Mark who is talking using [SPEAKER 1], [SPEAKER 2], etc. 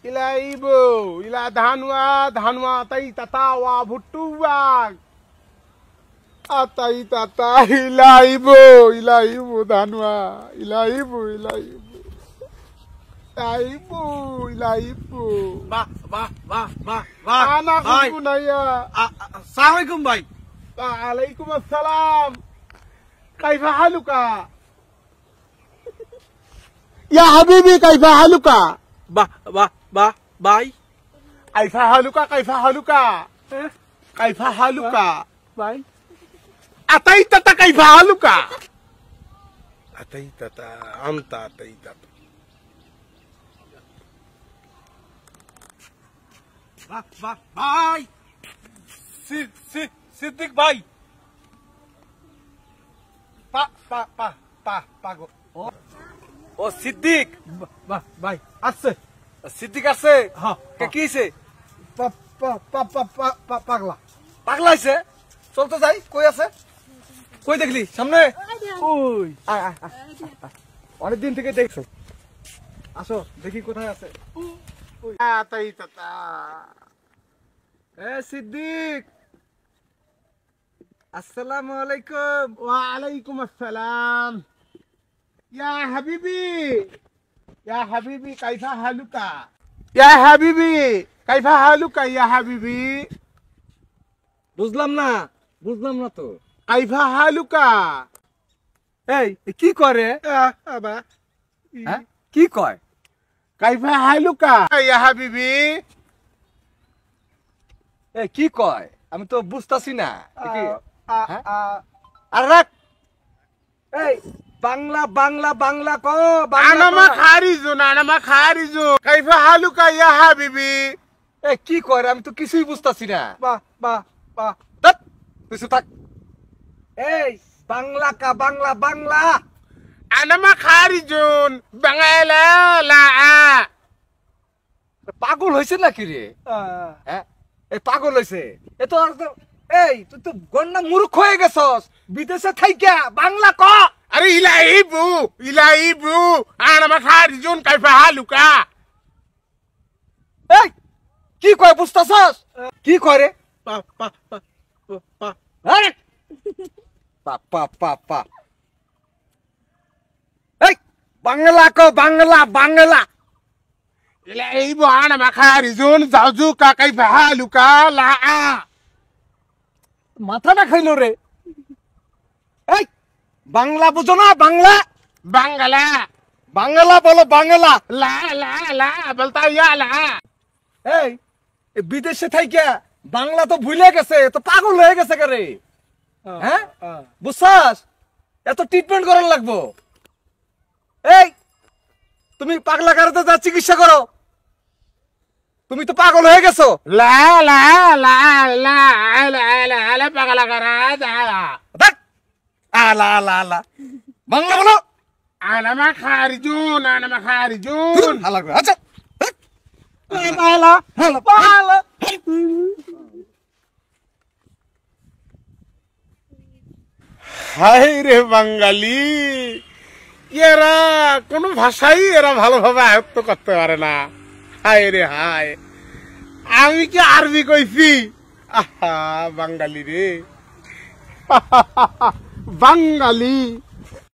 [SPEAKER 1] ইলাইবো ইলা ধানুয়া ধানুয়া তাই তাতাওয়া ভুট্টুয়া আতাই তাতা ইলাইবো ইলাইবো ধানুয়া ইলাইবো ইলাইবো ইলাইবো ইলাইবো
[SPEAKER 2] বাহ বাহ বাহ বাহ বাহ
[SPEAKER 1] আনা কুনাইয়া
[SPEAKER 2] আসসালামু আলাইকুম ভাই।
[SPEAKER 1] ওয়ালাইকুম আসসালাম কাইফা হালুকা ইয়া হাবিবি কাইফা হালুকা
[SPEAKER 2] বাহ বাহ বাহ ভাই
[SPEAKER 1] কাইফা হালুকা কাইফা হালুকা কাইফা হালুকা
[SPEAKER 2] ভাই
[SPEAKER 1] আতাই তাতা কাইফা হালুকা আতাই তাতা আমতা আতাই তাতা
[SPEAKER 2] বাহ বাহ ভাই সিদ্দিক ভাই
[SPEAKER 1] পা পা পা পা পাগো
[SPEAKER 2] ও সিদ্দিক
[SPEAKER 1] বাহ ভাই আছে
[SPEAKER 2] সিদ্দিক আছে
[SPEAKER 1] হ্যাঁ
[SPEAKER 2] কি হইছে
[SPEAKER 1] পা পা পা পা পাগলা
[SPEAKER 2] পাগলা হইছে চলতে যাই কই আছে কই দেখলি সামনে
[SPEAKER 1] ওই
[SPEAKER 2] অনেক দিন থেকে দেখছো আসো দেখি কোথায় আছে
[SPEAKER 1] আতাই তাতা
[SPEAKER 2] এ সিদ্দিক আসসালামু আলাইকুম
[SPEAKER 1] ওয়ালাইকুম আসসালাম ইয়া হাবিবি কাইফা হালুকা ইয়া হাবিবি কাইফা হালুকা ইয়া হাবিবি
[SPEAKER 2] বুঝলাম না তো
[SPEAKER 1] কাইফা হালুকা
[SPEAKER 2] এই কি করে
[SPEAKER 1] আবা
[SPEAKER 2] হ্যাঁ কি কয়
[SPEAKER 1] কাইফা হালুকা ইয়া হাবিবি
[SPEAKER 2] এ কি কয় আমি তো বুঝতাছি না
[SPEAKER 1] আর রাখ
[SPEAKER 2] এই বাংলা বাংলা বাংলা ক
[SPEAKER 1] আনামা খারিজু কাইফা হালুকা ইয়া হাবিবি
[SPEAKER 2] এ কি কয় আমি তো কিছুই বুঝতাছি না
[SPEAKER 1] বাহ বাহ বাহ
[SPEAKER 2] ধ্যাৎ, তুই থাক এই বাংলা কা বাংলা বাংলা
[SPEAKER 1] আনামা খারিজুন বাংলা লা
[SPEAKER 2] পাগল হয়েছে নাকি রে হ্যাঁ এই পাগল হয়েছে এ তো এই তুই তো গন্ডা মূর্খ হয়ে গেছস বিদেশে থাইকা বাংলা ক
[SPEAKER 1] আরে ইলাইবু আনামা খারিজুন কাইফা হালুকা
[SPEAKER 2] এই কি কয় বুঝতাছস কি কয় রে
[SPEAKER 1] পা পা পা পা
[SPEAKER 2] আরে পা পা পা পা এই বাংলা ক বাংলা বাংলা
[SPEAKER 1] ইলাইবু আনামা খারিজুন জাউজুকা কাইফা হালুকা লা
[SPEAKER 2] মাথাটা খাইলো রে এই বাংলা বুঝো না বাংলা
[SPEAKER 1] বাংলা
[SPEAKER 2] বাংলা বলো বাংলা
[SPEAKER 1] লা বলতা ইয়া লা
[SPEAKER 2] এই বিদেশে থাইকা বাংলা তো ভুলে গেছে তো পাগল হয়ে গেছে রে হ্যাঁ বুঝছস এত ট্রিটমেন্ট করার লাগবো এই তুমি পাগলা কারতে যা চিকিৎসা করো তুমি তো পাগল হয়ে গেছো
[SPEAKER 1] লা লা লা লা লা লা লা পাগলা করা যা
[SPEAKER 2] দেখ আলা আলা আলা বাংলা বলো
[SPEAKER 1] আনামা খারিজুন
[SPEAKER 2] হালা করে আচ্ছা
[SPEAKER 1] বালা বালা হায় রে বাঙালি এরা কোন ভাষাই এরা ভালোভাবে আয়ত্ত করতে পারে না হায় রে হায় আমি কি আরবি কইছি আহা বাঙালি রে বাঙালি